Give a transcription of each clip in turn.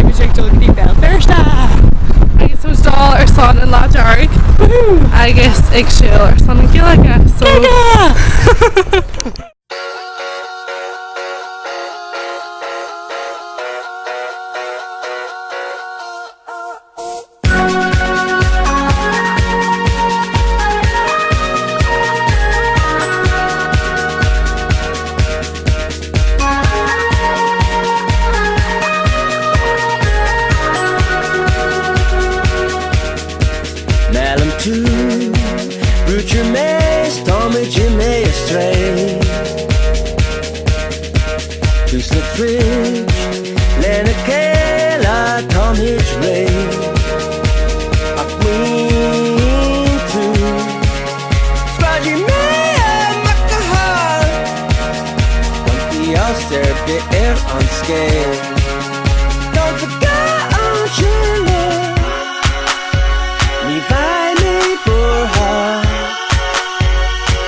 baby Jake Duggan Bell Thursday. Agus was dal ar son in láidearg agus ag siúil ar son an gileaga so Brute your may, stomach you may astray. To Slitridge, Lenacala, Tomhitch Ray. A queen to Scroggy may have Macahar. Don't be auster, be air on scale. Don't forget on Chile. Ni vai ni burha,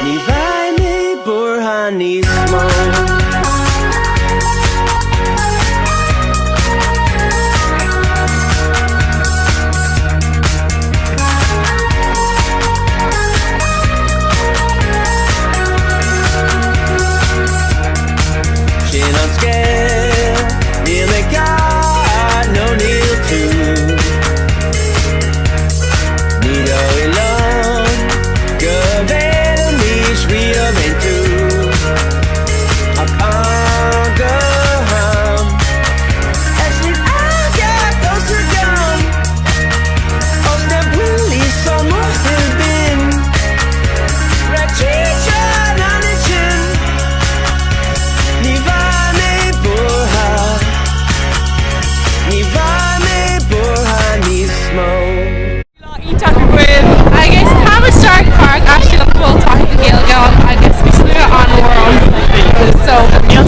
ni vai ni burha ni smoke. Chin on scale, near the God, no kneel to. Nido ilon, gavel nish we are into. Akangaham, actually I got those who gone. Osna bully some of them been. Rachicha nanichin. Nivane burha, nivane burha nismo. agus tá Stark Park actually le bhfuil taithí go Gaeilge agus bhí slua an mhór so níl